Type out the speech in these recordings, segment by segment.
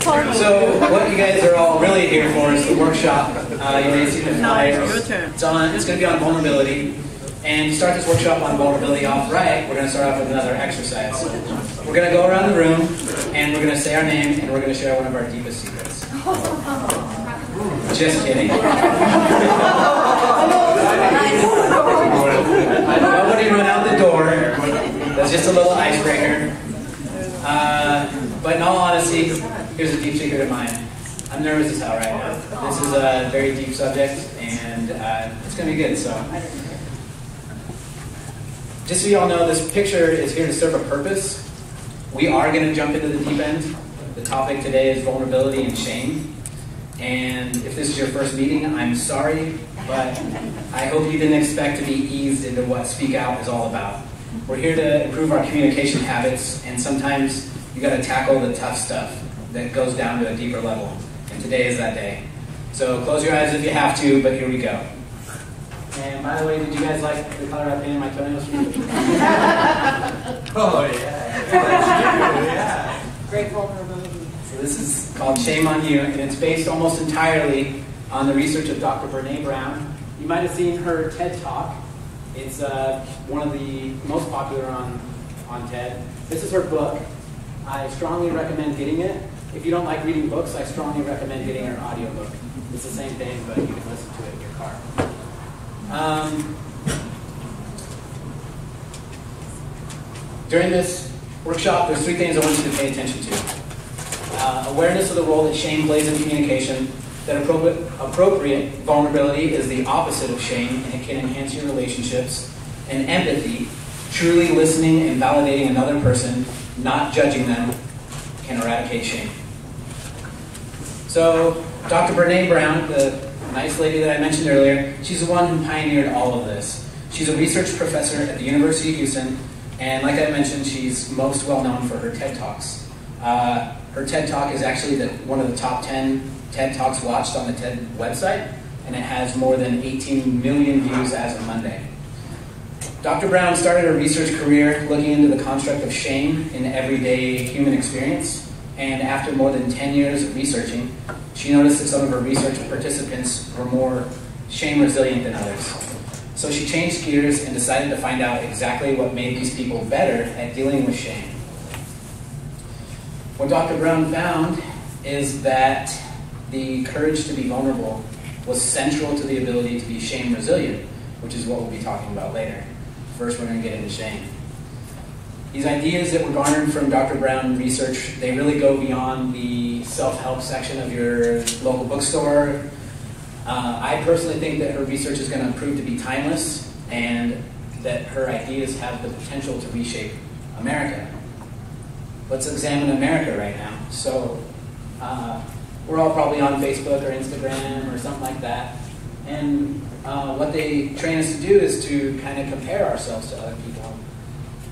So what you guys are all really here for is the workshop. You may see the flyers. It's going to be on vulnerability. And to start this workshop on vulnerability off right, we're going to start off with another exercise. We're going to go around the room, and we're going to say our name, and we're going to share one of our deepest secrets. Just kidding. Nobody run out the door. That's just a little icebreaker. But in all honesty, here's a deep secret of mine. I'm nervous as hell right now. This is a very deep subject, and it's going to be good. So, just so you all know, this picture is here to serve a purpose. We are going to jump into the deep end. The topic today is vulnerability and shame. And if this is your first meeting, I'm sorry, but I hope you didn't expect to be eased into what Speak Out is all about. We're here to improve our communication habits, and sometimes you got to tackle the tough stuff that goes down to a deeper level. And today is that day. So close your eyes if you have to, but here we go. And by the way, did you guys like the color I painted my toenails for you? Oh yeah. Great vulnerability. So this is called Shame on You, and it's based almost entirely on the research of Dr. Brené Brown. You might have seen her TED Talk. It's one of the most popular on TED. This is her book. I strongly recommend getting it. If you don't like reading books, I strongly recommend getting her audiobook. It's the same thing, but you can listen to it in your car. During this workshop, there's three things I want you to pay attention to. Awareness of the role that shame plays in communication, that appropriate vulnerability is the opposite of shame and it can enhance your relationships, and empathy, truly listening and validating another person, not judging them, can eradicate shame. So, Dr. Brené Brown, the nice lady that I mentioned earlier, she's the one who pioneered all of this. She's a research professor at the University of Houston, and like I mentioned, she's most well known for her TED Talks. Her TED Talk is actually one of the top 10 TED Talks watched on the TED website, and it has more than 18 million views as of Monday. Dr. Brown started her research career looking into the construct of shame in everyday human experience, and after more than 10 years of researching, she noticed that some of her research participants were more shame resilient than others. So she changed gears and decided to find out exactly what made these people better at dealing with shame. What Dr. Brown found is that the courage to be vulnerable was central to the ability to be shame resilient, which is what we'll be talking about later. First, we're going to get into shame. These ideas that were garnered from Dr. Brown research, they really go beyond the self-help section of your local bookstore. I personally think that her research is going to prove to be timeless and that her ideas have the potential to reshape America. Let's examine America right now. So, we're all probably on Facebook or Instagram or something like that. And what they train us to do is to kind of compare ourselves to other people.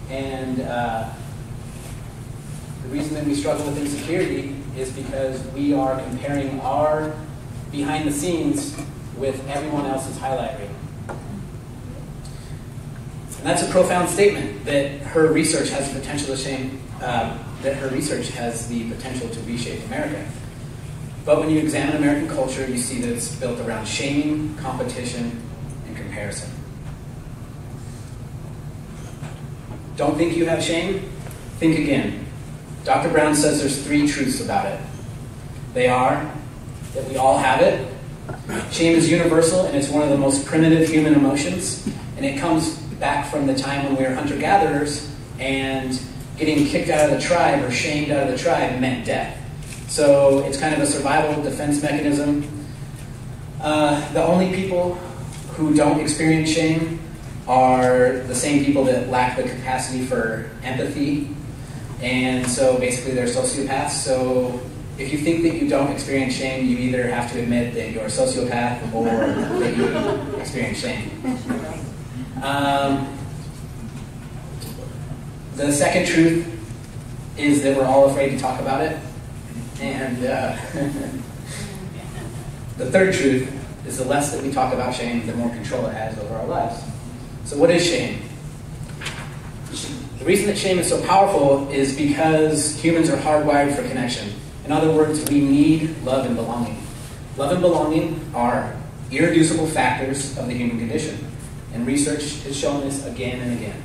And the reason that we struggle with insecurity is because we are comparing our behind the scenes with everyone else's highlight reel. And that's a profound statement, that her research has the potential to reshape America. But when you examine American culture, you see that it's built around shaming, competition, and comparison. Don't think you have shame? Think again. Dr. Brown says there's three truths about it. They are that we all have it. Shame is universal, and it's one of the most primitive human emotions. And it comes back from the time when we were hunter-gatherers, and getting kicked out of the tribe or shamed out of the tribe meant death. So it's kind of a survival defense mechanism. The only people who don't experience shame are the same people that lack the capacity for empathy. And so basically they're sociopaths. So if you think that you don't experience shame, you either have to admit that you're a sociopath or that you experience shame. The second truth is that we're all afraid to talk about it. And the third truth is the less that we talk about shame, the more control it has over our lives. So what is shame? The reason that shame is so powerful is because humans are hardwired for connection. In other words, we need love and belonging. Love and belonging are irreducible factors of the human condition, and research has shown this again and again.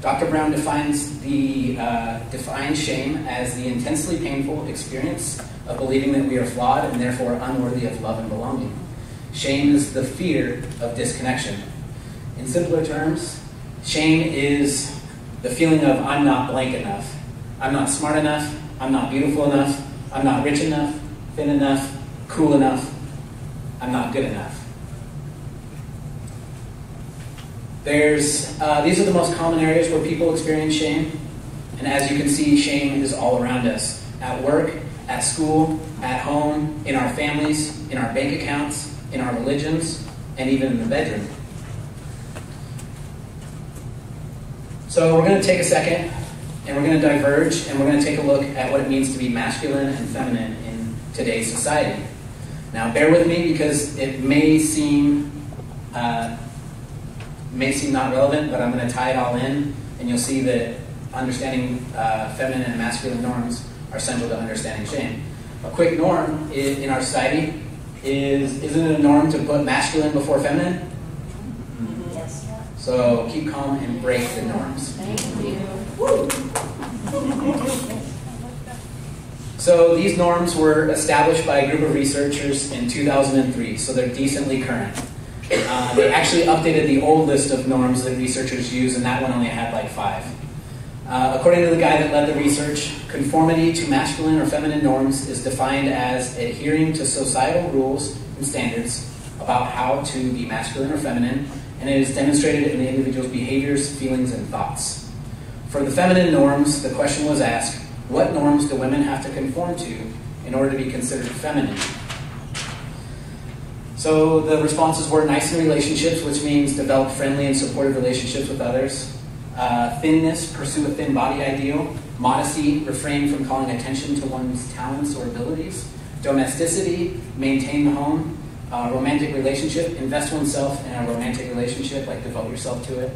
Dr. Brown defines shame as the intensely painful experience of believing that we are flawed and therefore unworthy of love and belonging. Shame is the fear of disconnection. In simpler terms, shame is the feeling of I'm not blank enough, I'm not smart enough, I'm not beautiful enough, I'm not rich enough, thin enough, cool enough, I'm not good enough. These are the most common areas where people experience shame. And as you can see, shame is all around us. At work, at school, at home, in our families, in our bank accounts, in our religions, and even in the bedroom. So we're going to take a second, and we're going to diverge, and we're going to take a look at what it means to be masculine and feminine in today's society. Now, bear with me because it may seem not relevant, but I'm going to tie it all in, and you'll see that understanding feminine and masculine norms are central to understanding shame. A quick norm in our society isn't it a norm to put masculine before feminine? Yes. So keep calm and break the norms. Thank you. So these norms were established by a group of researchers in 2003, so they're decently current. They actually updated the old list of norms that researchers use, and that one only had like 5. According to the guy that led the research, conformity to masculine or feminine norms is defined as adhering to societal rules and standards about how to be masculine or feminine, and it is demonstrated in the individual's behaviors, feelings, and thoughts. For the feminine norms, the question was asked, what norms do women have to conform to in order to be considered feminine? So the responses were nice in relationships, which means develop friendly and supportive relationships with others. Thinness, pursue a thin body ideal. Modesty, refrain from calling attention to one's talents or abilities. Domesticity, maintain the home. Romantic relationship, invest oneself in a romantic relationship, like devote yourself to it.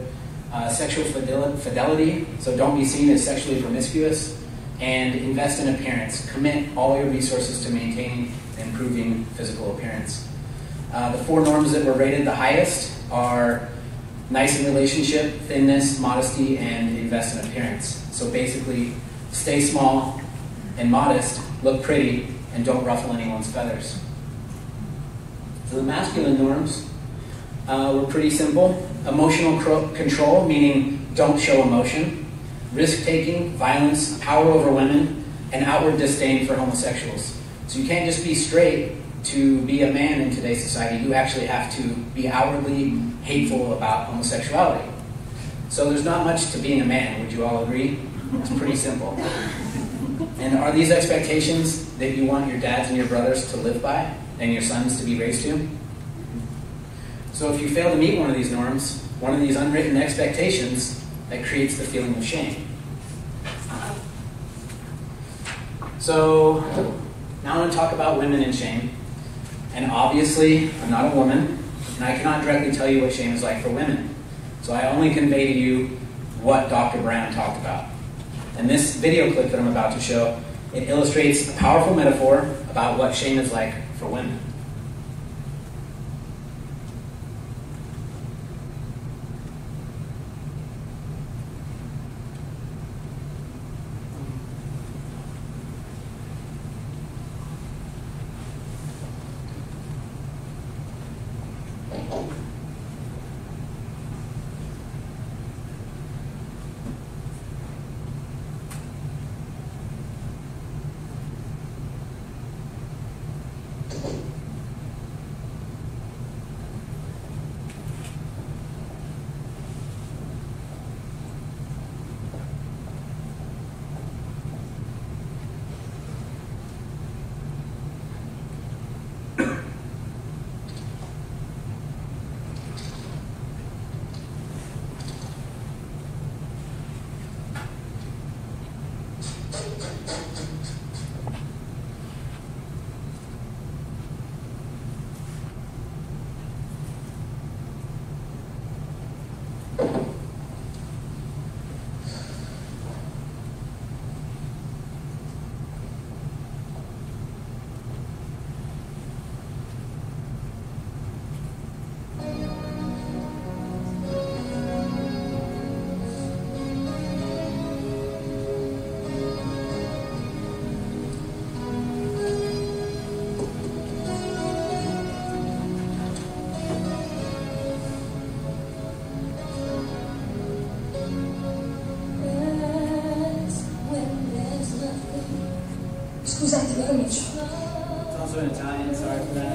Sexual fidelity, so don't be seen as sexually promiscuous. And invest in appearance. Commit all your resources to maintaining and improving physical appearance. The 4 norms that were rated the highest are nice in relationship, thinness, modesty, and invest in appearance. So basically, stay small and modest, look pretty, and don't ruffle anyone's feathers. So the masculine norms were pretty simple. Emotional control, meaning don't show emotion. Risk-taking, violence, power over women, and outward disdain for homosexuals. So you can't just be straight to be a man in today's society. You actually have to be outwardly hateful about homosexuality. So there's not much to being a man, would you all agree? It's pretty simple. And are these expectations that you want your dads and your brothers to live by, and your sons to be raised to? So if you fail to meet one of these norms, one of these unwritten expectations, that creates the feeling of shame. So now I want to talk about women and shame. And obviously, I'm not a woman, and I cannot directly tell you what shame is like for women. So I only convey to you what Dr. Brown talked about. And this video clip that I'm about to show, it illustrates a powerful metaphor about what shame is like for women. It's also in Italian, sorry for that.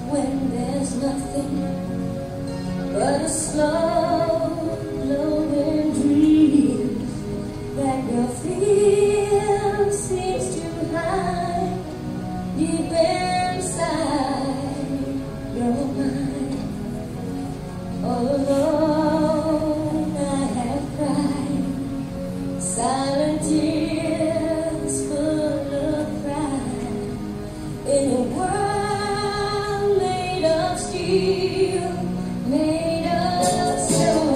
When there's nothing but a slow blowing breeze that your fear seems to hide deep inside your mind. All alone I have cried silent tears full of pride in a world made of steel, made of stone.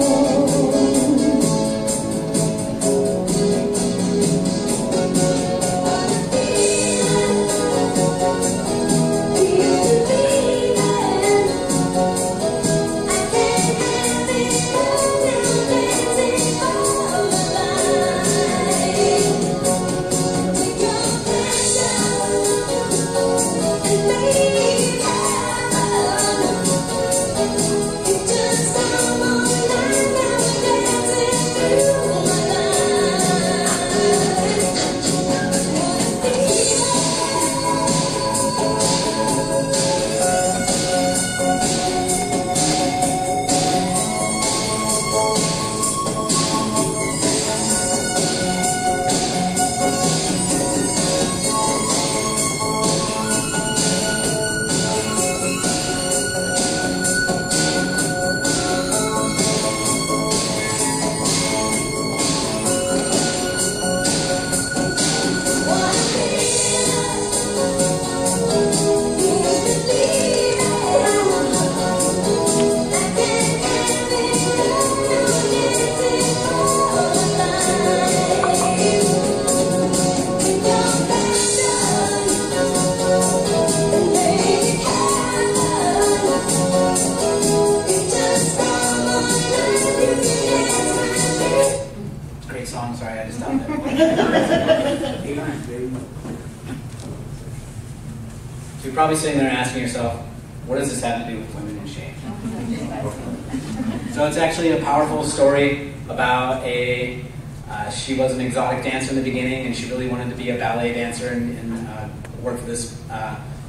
Great song, sorry, I just stopped it. So you're probably sitting there asking yourself, what does this have to do with women and shame? So it's actually a powerful story about she was an exotic dancer in the beginning, and she really wanted to be a ballet dancer and work for this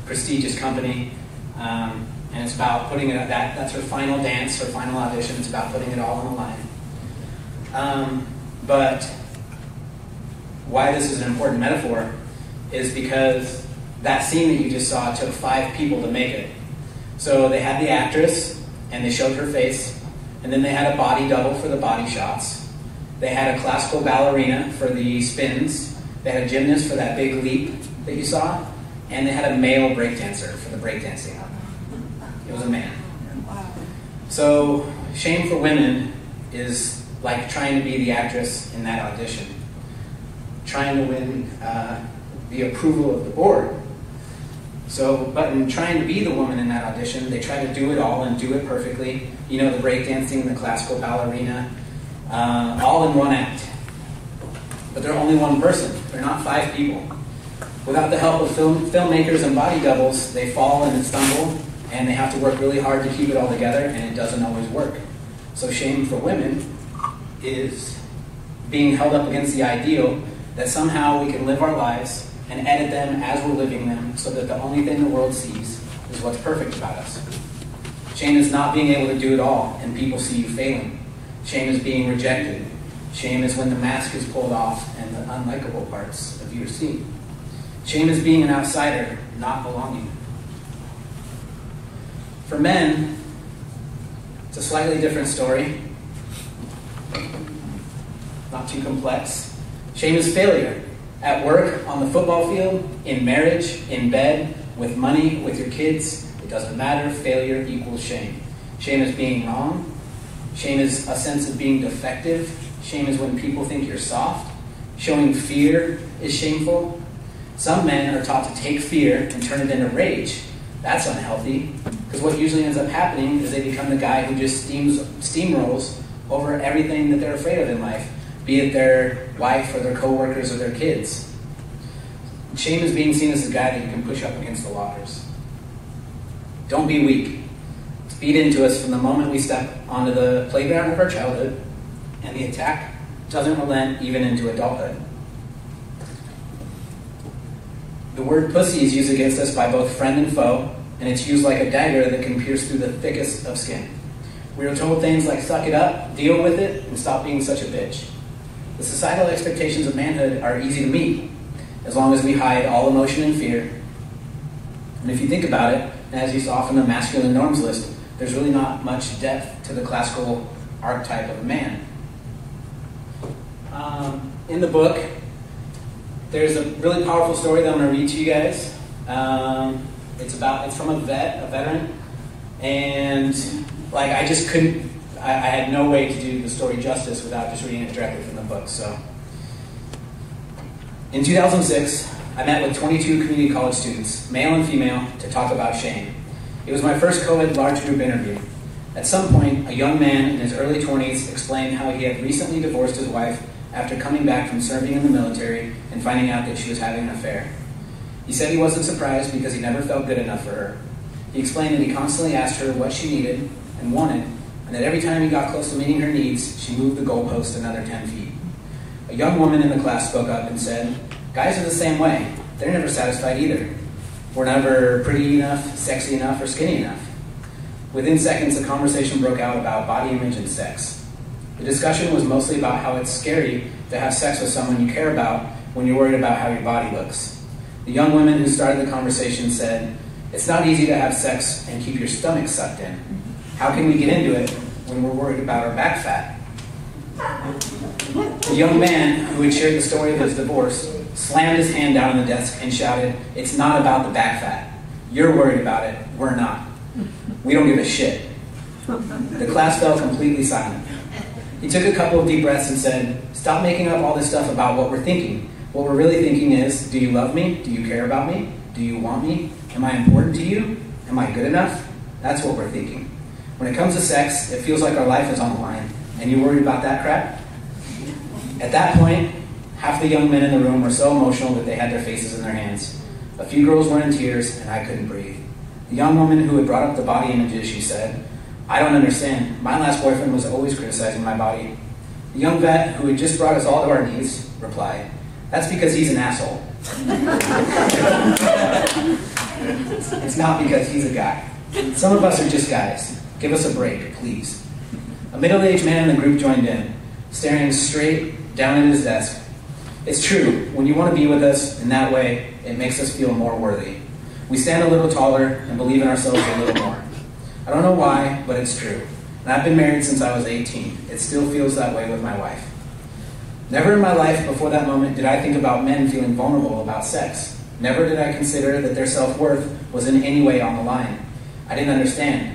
prestigious company. And it's about putting it, that's her final dance, her final audition. It's about putting it all on the line. But why this is an important metaphor is because that scene that you just saw took 5 people to make it. So they had the actress, and they showed her face, and then they had a body double for the body shots. They had a classical ballerina for the spins. They had a gymnast for that big leap that you saw, and they had a male breakdancer for the breakdancing. It was a man. So shame for women is like trying to be the actress in that audition, trying to win the approval of the board. So, but in trying to be the woman in that audition, they try to do it all and do it perfectly. You know, the breakdancing, the classical ballerina, all in one act. But they're only one person. They're not 5 people. Without the help of filmmakers and body doubles, they fall and stumble, and they have to work really hard to keep it all together, and it doesn't always work. So shame for women is being held up against the ideal that somehow we can live our lives and edit them as we're living them so that the only thing the world sees is what's perfect about us. Shame is not being able to do it all and people see you failing. Shame is being rejected. Shame is when the mask is pulled off and the unlikable parts of you are seen. Shame is being an outsider, not belonging. For men, it's a slightly different story. Not too complex. Shame is failure. At work, on the football field, in marriage, in bed, with money, with your kids. It doesn't matter. Failure equals shame. Shame is being wrong. Shame is a sense of being defective. Shame is when people think you're soft. Showing fear is shameful. Some men are taught to take fear and turn it into rage. That's unhealthy, because what usually ends up happening is they become the guy who just steamrolls over everything that they're afraid of in life, be it their wife or their coworkers or their kids. Shame is being seen as the guy that you can push up against the lockers. Don't be weak. It's beat into us from the moment we step onto the playground of our childhood, and the attack doesn't relent even into adulthood. The word pussy is used against us by both friend and foe, and it's used like a dagger that can pierce through the thickest of skin. We are told things like suck it up, deal with it, and stop being such a bitch. The societal expectations of manhood are easy to meet, as long as we hide all emotion and fear. And if you think about it, and as you saw from the masculine norms list, there's really not much depth to the classical archetype of a man. In the book, there's a really powerful story that I'm going to read to you guys. It's from a veteran, and like I just couldn't. I had no way to do the story justice without just reading it directly from the book. So, in 2006, I met with 22 community college students, male and female, to talk about shame. It was my first co-ed large group interview. At some point, a young man in his early 20s explained how he had recently divorced his wife after coming back from serving in the military and finding out that she was having an affair. He said he wasn't surprised because he never felt good enough for her. He explained that he constantly asked her what she needed and wanted, and that every time he got close to meeting her needs, she moved the goalpost another 10 feet. A young woman in the class spoke up and said, "Guys are the same way. They're never satisfied either. We're never pretty enough, sexy enough, or skinny enough." Within seconds, the conversation broke out about body image and sex. The discussion was mostly about how it's scary to have sex with someone you care about when you're worried about how your body looks. The young woman who started the conversation said, "It's not easy to have sex and keep your stomach sucked in. How can we get into it when we're worried about our back fat?" The young man who had shared the story of his divorce slammed his hand down on the desk and shouted, "It's not about the back fat. You're worried about it. We're not. We don't give a shit." The class fell completely silent. He took a couple of deep breaths and said, "Stop making up all this stuff about what we're thinking. What we're really thinking is, do you love me? Do you care about me? Do you want me? Am I important to you? Am I good enough? That's what we're thinking. When it comes to sex, it feels like our life is on the line. And you worried about that crap?" At that point, half the young men in the room were so emotional that they had their faces in their hands. A few girls were in tears, and I couldn't breathe. The young woman who had brought up the body image issue said, "I don't understand. My last boyfriend was always criticizing my body." The young vet, who had just brought us all to our knees, replied, "That's because he's an asshole." It's not because he's a guy. Some of us are just guys. Give us a break, please. A middle-aged man in the group joined in, staring straight down at his desk. "It's true. When you want to be with us in that way, it makes us feel more worthy. We stand a little taller and believe in ourselves a little more. I don't know why, but it's true. And I've been married since I was 18. It still feels that way with my wife." Never in my life before that moment did I think about men feeling vulnerable about sex. Never did I consider that their self-worth was in any way on the line. I didn't understand.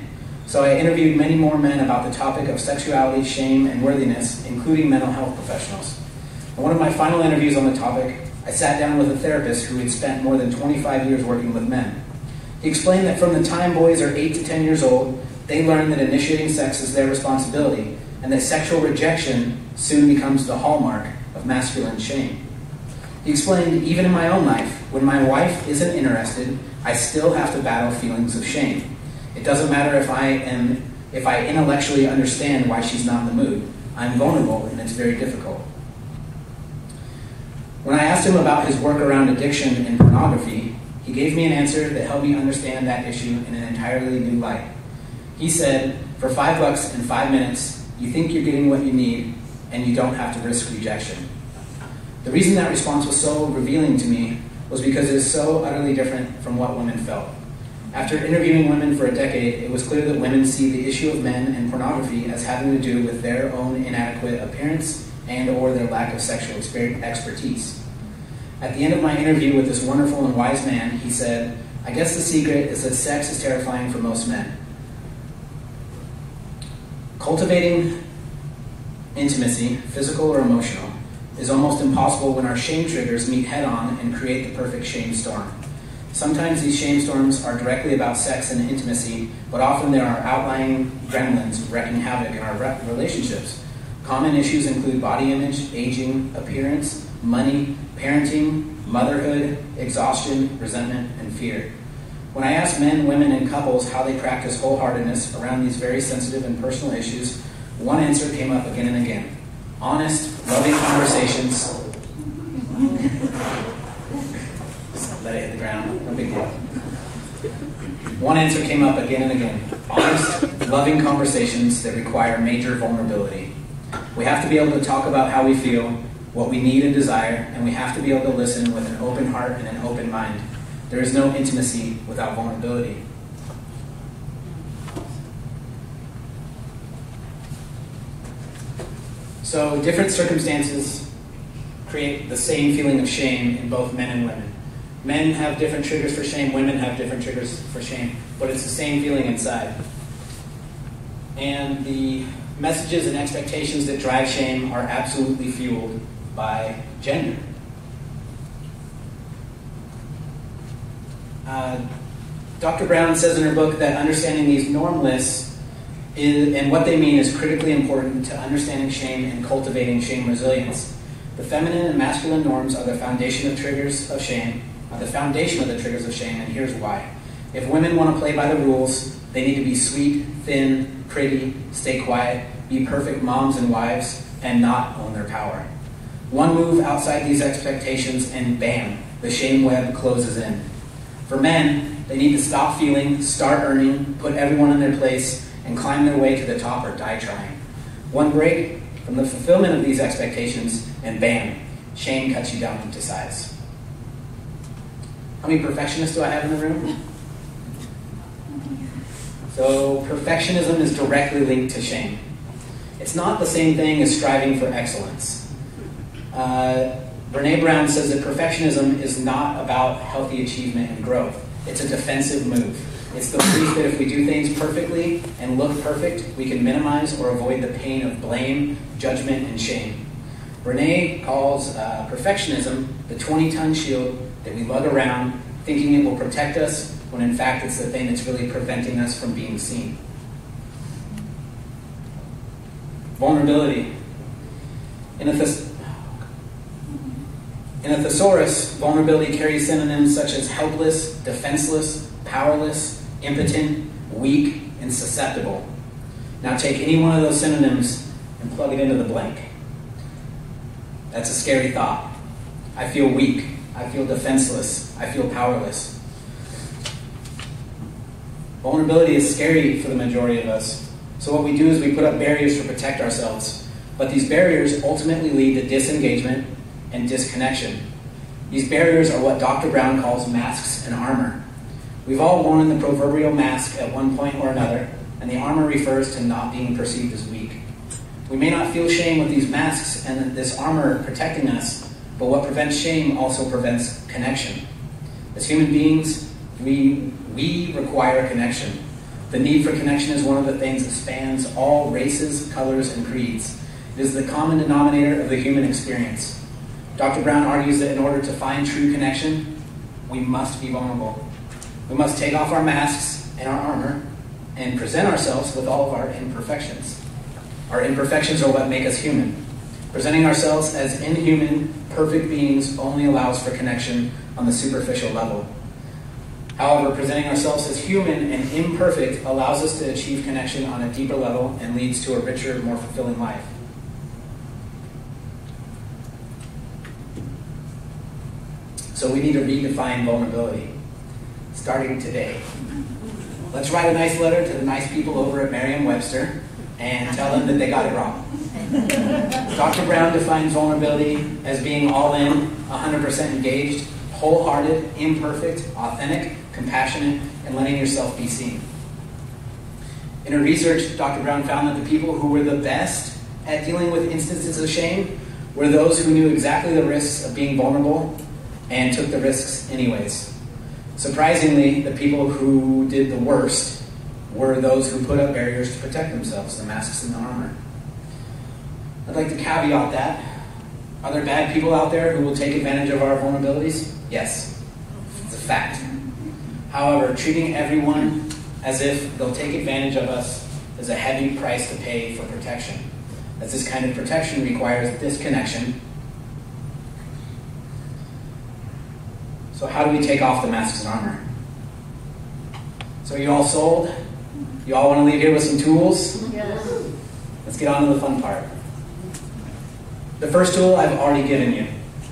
So I interviewed many more men about the topic of sexuality, shame, and worthiness, including mental health professionals. In one of my final interviews on the topic, I sat down with a therapist who had spent more than 25 years working with men. He explained that from the time boys are 8 to 10 years old, they learn that initiating sex is their responsibility, and that sexual rejection soon becomes the hallmark of masculine shame. He explained, even in my own life, when my wife isn't interested, I still have to battle feelings of shame. It doesn't matter if I intellectually understand why she's not in the mood. I'm vulnerable, and it's very difficult. When I asked him about his work around addiction and pornography, he gave me an answer that helped me understand that issue in an entirely new light. He said, "For $5 and 5 minutes, you think you're getting what you need, and you don't have to risk rejection." The reason that response was so revealing to me was because it is so utterly different from what women felt. After interviewing women for a decade, it was clear that women see the issue of men and pornography as having to do with their own inadequate appearance and or their lack of sexual expertise. At the end of my interview with this wonderful and wise man, he said, "I guess the secret is that sex is terrifying for most men. Cultivating intimacy, physical or emotional, is almost impossible when our shame triggers meet head-on and create the perfect shame storm. Sometimes these shame storms are directly about sex and intimacy, but often there are outlying gremlins wreaking havoc in our relationships. Common issues include body image, aging, appearance, money, parenting, motherhood, exhaustion, resentment, and fear. When I ask men, women, and couples how they practice wholeheartedness around these very sensitive and personal issues, one answer came up again and again. Honest, loving conversations. Just let it hit the ground, no big deal. One answer came up again and again. Honest, loving conversations that require major vulnerability. We have to be able to talk about how we feel, what we need and desire, and we have to be able to listen with an open heart and an open mind. There is no intimacy without vulnerability. So different circumstances create the same feeling of shame in both men and women. Men have different triggers for shame, women have different triggers for shame, but it's the same feeling inside. And the messages and expectations that drive shame are absolutely fueled by gender. Dr. Brown says in her book that understanding these norm lists and what they mean is critically important to understanding shame and cultivating shame resilience. The feminine and masculine norms are the foundation of the triggers of shame, and here's why. If women want to play by the rules, they need to be sweet, thin, pretty, stay quiet, be perfect moms and wives, and not own their power. One move outside these expectations and bam, the shame web closes in. For men, they need to stop feeling, start earning, put everyone in their place, and climb their way to the top or die trying. One break from the fulfillment of these expectations, and bam, shame cuts you down to size. How many perfectionists do I have in the room? So perfectionism is directly linked to shame. It's not the same thing as striving for excellence. Brené Brown says that perfectionism is not about healthy achievement and growth. It's a defensive move. It's the belief that if we do things perfectly and look perfect, we can minimize or avoid the pain of blame, judgment, and shame. Brené calls perfectionism the 20-ton shield that we lug around, thinking it will protect us, when in fact it's the thing that's really preventing us from being seen. Vulnerability. In a thesaurus, vulnerability carries synonyms such as helpless, defenseless, powerless, impotent, weak, and susceptible. Now take any one of those synonyms and plug it into the blank. That's a scary thought. I feel weak. I feel defenseless. I feel powerless. Vulnerability is scary for the majority of us. So what we do is we put up barriers to protect ourselves. But these barriers ultimately lead to disengagement and disconnection. These barriers are what Dr. Brown calls masks and armor. We've all worn the proverbial mask at one point or another, and the armor refers to not being perceived as weak. We may not feel shame with these masks and this armor protecting us, but what prevents shame also prevents connection. As human beings, we require connection. The need for connection is one of the things that spans all races, colors, and creeds. It is the common denominator of the human experience. Dr. Brown argues that in order to find true connection, we must be vulnerable. We must take off our masks and our armor and present ourselves with all of our imperfections. Our imperfections are what make us human. Presenting ourselves as inhuman, perfect beings only allows for connection on the superficial level. However, presenting ourselves as human and imperfect allows us to achieve connection on a deeper level and leads to a richer, more fulfilling life. So we need to redefine vulnerability, starting today. Let's write a nice letter to the nice people over at Merriam-Webster and tell them that they got it wrong. Dr. Brown defines vulnerability as being all in, 100% engaged, wholehearted, imperfect, authentic, compassionate, and letting yourself be seen. In her research, Dr. Brown found that the people who were the best at dealing with instances of shame were those who knew exactly the risks of being vulnerable and took the risks anyways. Surprisingly, the people who did the worst were those who put up barriers to protect themselves, the masks and the armor. I'd like to caveat that Are there bad people out there who will take advantage of our vulnerabilities? Yes, it's a fact. However, treating everyone as if they'll take advantage of us is a heavy price to pay for protection, as this kind of protection requires disconnection. So how do we take off the masks and armor? So are you all sold? You all want to leave here with some tools? Yes. Let's get on to the fun part. The first tool I've already given you.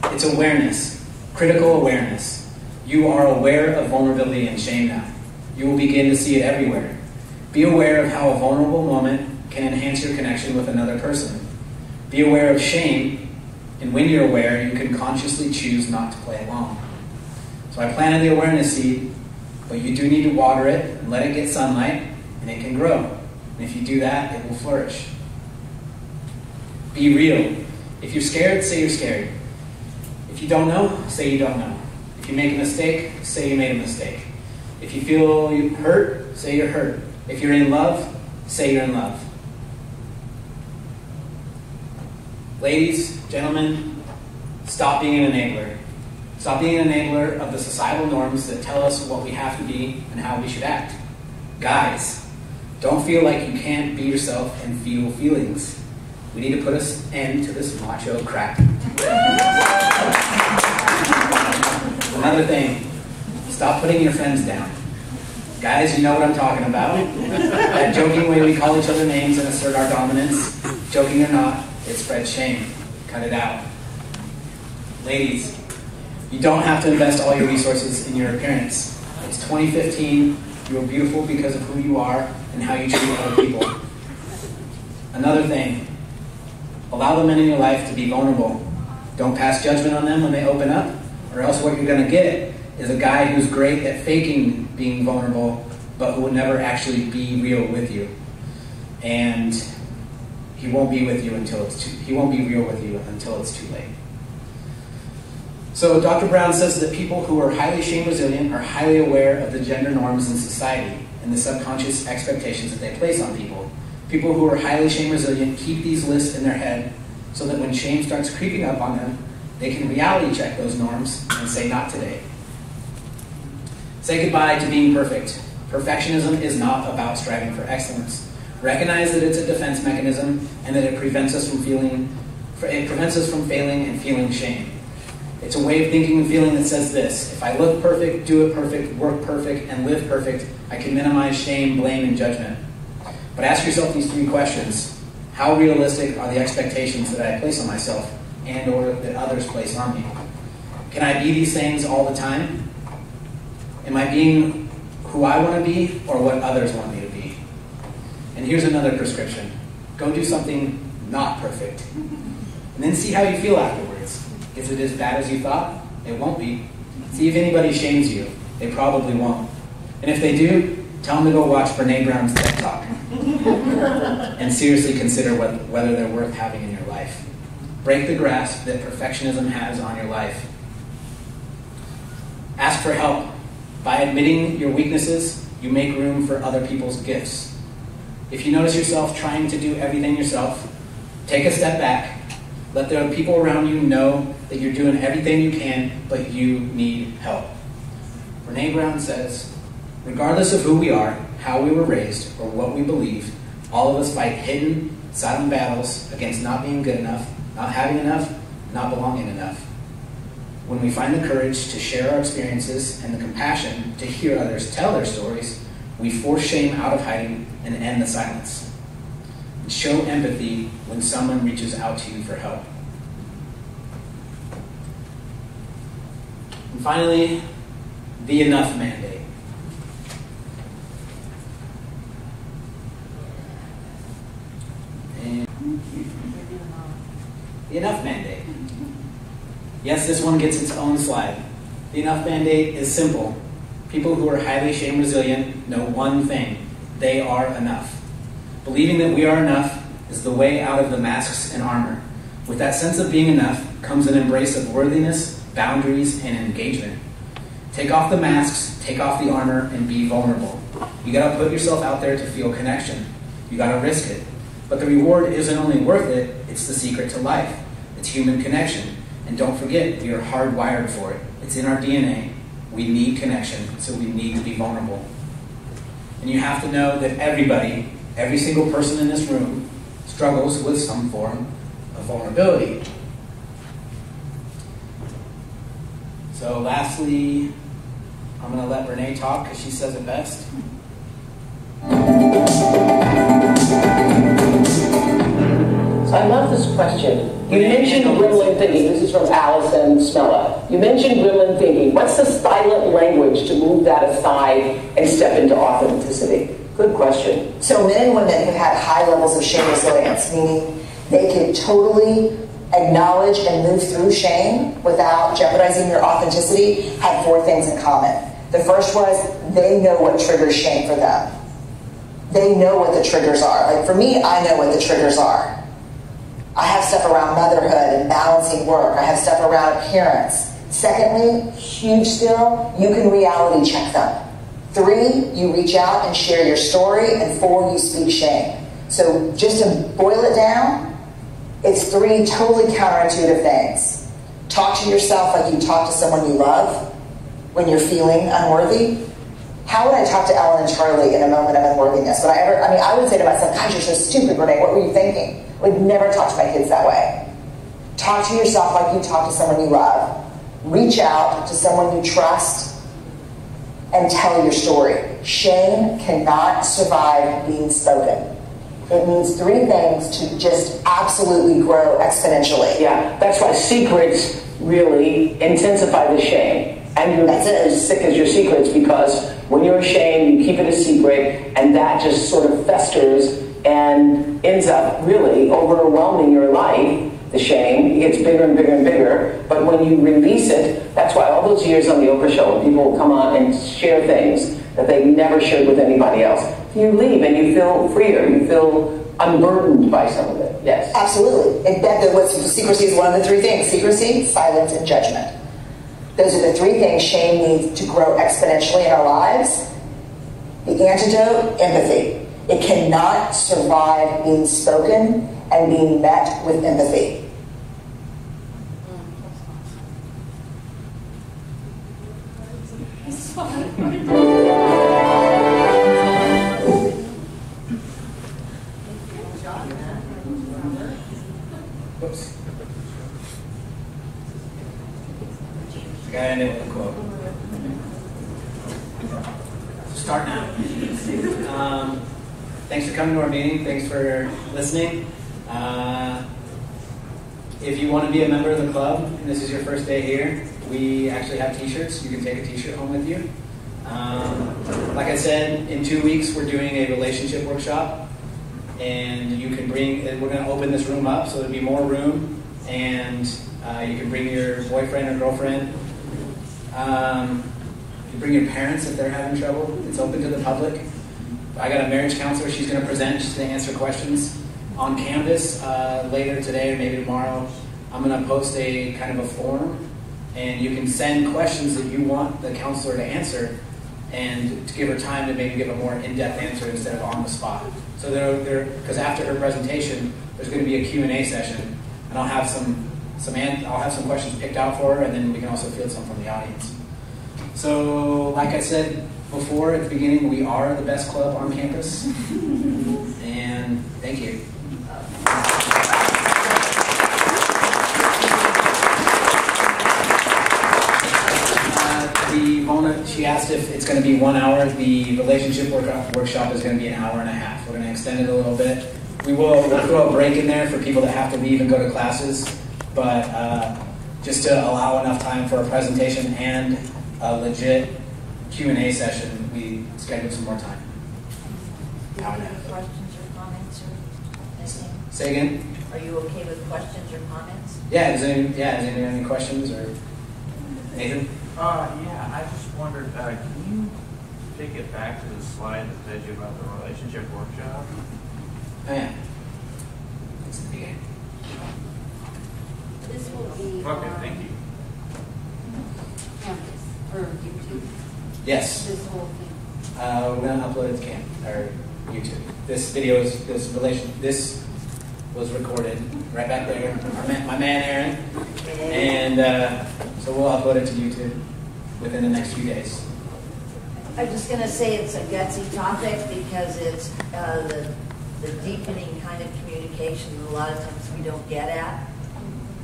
It's awareness, critical awareness. You are aware of vulnerability and shame now. You will begin to see it everywhere. Be aware of how a vulnerable moment can enhance your connection with another person. Be aware of shame, and when you're aware, you can consciously choose not to play along. So I planted the awareness seed, but you do need to water it and let it get sunlight, and it can grow. And if you do that, it will flourish. Be real. If you're scared, say you're scared. If you don't know, say you don't know. If you make a mistake, say you made a mistake. If you feel hurt, say you're hurt. If you're in love, say you're in love. Ladies, gentlemen, stop being an enabler. Stop being an enabler of the societal norms that tell us what we have to be and how we should act. Guys, don't feel like you can't be yourself and feel feelings. We need to put an end to this macho crap. Another thing, stop putting your friends down. Guys, you know what I'm talking about. That joking way we call each other names and assert our dominance. Joking or not, it spreads shame. Cut it out. Ladies, you don't have to invest all your resources in your appearance. It's 2015. You are beautiful because of who you are and how you treat other people. Another thing, allow the men in your life to be vulnerable. Don't pass judgment on them when they open up, or else what you're going to get is a guy who's great at faking being vulnerable, but who will never actually be real with you. And he won't be with you until he won't be real with you until it's too late. So Dr. Brown says that people who are highly shame resilient are highly aware of the gender norms in society and the subconscious expectations that they place on people. People who are highly shame resilient keep these lists in their head so that when shame starts creeping up on them, they can reality check those norms and say, not today. Say goodbye to being perfect. Perfectionism is not about striving for excellence. Recognize that it's a defense mechanism and that it prevents us from failing and feeling shame. It's a way of thinking and feeling that says this: if I look perfect, do it perfect, work perfect, and live perfect, I can minimize shame, blame, and judgment. But ask yourself these three questions. How realistic are the expectations that I place on myself and or that others place on me? Can I be these things all the time? Am I being who I want to be or what others want me to be? And here's another prescription. Go do something not perfect. And then see how you feel afterwards. Is it as bad as you thought? It won't be. See if anybody shames you. They probably won't. And if they do, tell them to go watch Brené Brown's TED Talk. And seriously consider whether they're worth having in your life. Break the grasp that perfectionism has on your life. Ask for help. By admitting your weaknesses, you make room for other people's gifts. If you notice yourself trying to do everything yourself, take a step back. Let the people around you know that you're doing everything you can, but you need help. Brené Brown says, regardless of who we are, how we were raised, or what we believe, all of us fight hidden, silent battles against not being good enough, not having enough, not belonging enough. When we find the courage to share our experiences and the compassion to hear others tell their stories, we force shame out of hiding and end the silence. And show empathy when someone reaches out to you for help. And finally, the enough mandate. The enough mandate. Yes, this one gets its own slide. The enough mandate is simple. People who are highly shame resilient know one thing: they are enough. Believing that we are enough is the way out of the masks and armor. With that sense of being enough comes an embrace of worthiness, boundaries, and engagement. Take off the masks, take off the armor, and be vulnerable. You gotta put yourself out there to feel connection. You gotta risk it. But the reward isn't only worth it, it's the secret to life. It's It's human connection. And don't forget, we are hardwired for it. It's in our DNA. We need connection, so we need to be vulnerable. And you have to know that everybody, every single person in this room, struggles with some form of vulnerability. So lastly, I'm going to let Brené talk because she says it best. So I love this question. You mentioned gremlin thinking. This is from Allison Smella. You mentioned gremlin thinking. What's the silent language to move that aside and step into authenticity? Good question. So men and women who had high levels of shame resilience, meaning they could totally acknowledge and move through shame without jeopardizing their authenticity, had 4 things in common. The first was they know what triggers shame for them. They know what the triggers are. Like for me, I know what the triggers are. I have stuff around motherhood and balancing work. I have stuff around appearance. Secondly, huge skill, you can reality check them. 3, you reach out and share your story. And 4, you speak shame. So just to boil it down, it's 3 totally counterintuitive things. Talk to yourself like you talk to someone you love when you're feeling unworthy. How would I talk to Ellen and Charlie in a moment of unworthiness? I would say to myself, gosh, you're so stupid, Brené, what were you thinking? I would never talk to my kids that way. Talk to yourself like you talk to someone you love. Reach out to someone you trust and tell your story. Shame cannot survive being spoken. It needs 3 things to just absolutely grow exponentially. Yeah, that's why secrets really intensify the shame. And you're as sick as your secrets, because when you're ashamed, you keep it a secret, and that just sort of festers and ends up really overwhelming your life. The shame, it gets bigger and bigger and bigger, but when you release it, that's why all those years on the Oprah show, when people will come on and share things that they've never shared with anybody else, you leave and you feel freer, you feel unburdened by some of it. Yes. Absolutely. Secrecy is one of the 3 things. Secrecy, silence, and judgment. Those are the 3 things shame needs to grow exponentially in our lives. The antidote, empathy. It cannot survive being spoken and being met with empathy. Whoops. I gotta end it with a quote. Start now. Thanks for coming to our meeting. Thanks for listening. If you want to be a member of the club, and this is your first day here, we actually have t-shirts. You can take a t-shirt home with you. Like I said, in 2 weeks we're doing a relationship workshop, and you can bring, we're going to open this room up so there'll be more room, and you can bring your boyfriend or girlfriend. You can bring your parents if they're having trouble. It's open to the public. I got a marriage counselor. She's going to present. She's going to answer questions on Canvas later today or maybe tomorrow. I'm going to post a kind of a form, and you can send questions that you want the counselor to answer, and to give her time to maybe give a more in-depth answer instead of on the spot. So because after her presentation, there's going to be a Q&A session, and I'll have some questions picked out for her, and then we can also field some from the audience. So, like I said before at the beginning, we are the best club on campus, and thank you. She asked if it's going to be 1 hour. The relationship workshop is going to be an hour and a half. We're going to extend it a little bit. We'll throw a break in there for people that have to leave and go to classes, but just to allow enough time for a presentation and a legit Q&A session, we scheduled some more time. Are you okay with questions or comments or anything? Say again? Are you okay with questions or comments? Yeah, does anybody have any questions? Or Nathan? Yeah, I just wondered, can you take it back to the slide that tells you about the relationship workshop? Oh, yeah. It's the beginning. This will be Okay, thank you. Campus or YouTube. Yes. This whole thing. We're going to upload it to YouTube. This video is this was recorded right back there. My man Aaron, and so we'll upload it to YouTube within the next few days. I'm just going to say it's a gutsy topic because it's the deepening kind of communication that a lot of times we don't get at.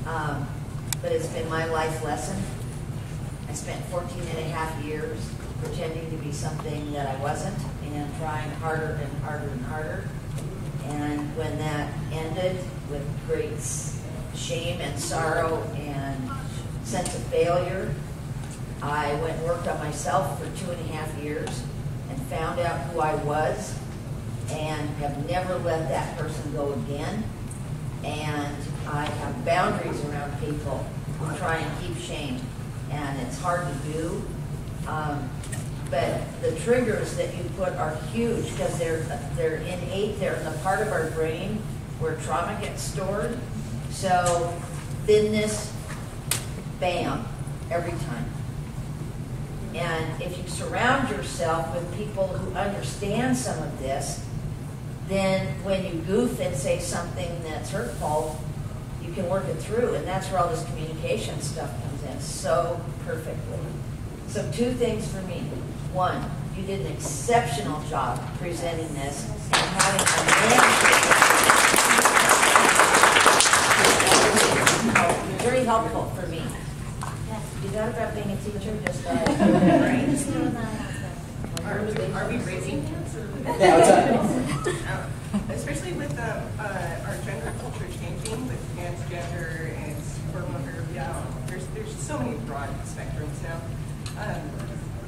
But it's been my life lesson. I spent 14 and a half years pretending to be something that I wasn't and trying harder and harder and harder. And when that ended with great shame and sorrow and sense of failure, I went and worked on myself for 2.5 years and found out who I was and have never let that person go again. And I have boundaries around people who try and keep shame, and it's hard to do. But the triggers that you put are huge because they're innate. They're in the part of our brain where trauma gets stored. So thinness, bam, every time. And if you surround yourself with people who understand some of this, then when you goof and say something that's hurtful, you can work it through. And that's where all this communication stuff comes in so perfectly. So 2 things for me. 1, you did an exceptional job presenting this and having a very helpful for me. You thought about being a teacher just by Are we raising kids? Yeah, what's up? Especially with our gender culture changing with transgender and supermother, there's so many broad spectrums now.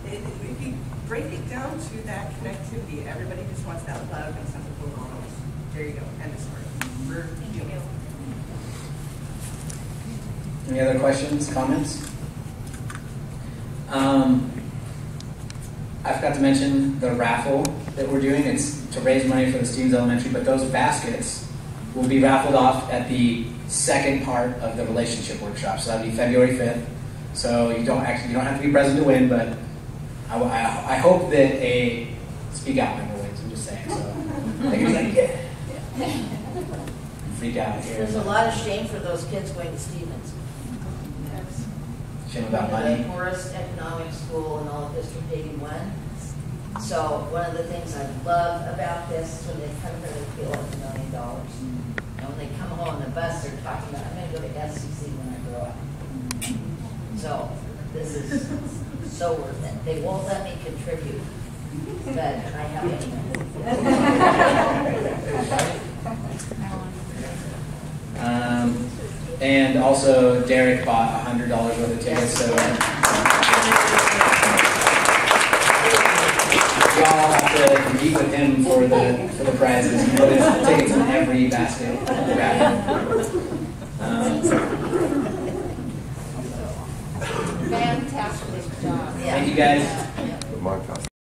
If you break it down to that connectivity, everybody just wants that love and sense of belonging. There you go, end of story. We're human. Any other questions, comments? I forgot to mention the raffle that we're doing. It's to raise money for the Stevens Elementary, but those baskets will be raffled off at the second part of the relationship workshop. So that'll be February 5th. So you don't have to be present to win, but I hope that a speak out member wins. I'm just saying. So I can like, yeah. Freak out here. There's a lot of shame for those kids going to Stevens. Shame about money. The poorest economic school in all of District 81. So one of the things I love about this is when they come here, they feel like $1 million. And when they come home on the bus, they're talking about, I'm going to go to SCC when I grow up. So this is so worth it. They won't let me contribute, but I have it. And also, Derek bought $100 worth of tickets, so y'all have to compete with him for the prizes. He put his tickets in every basket. Fantastic job. Thank you guys.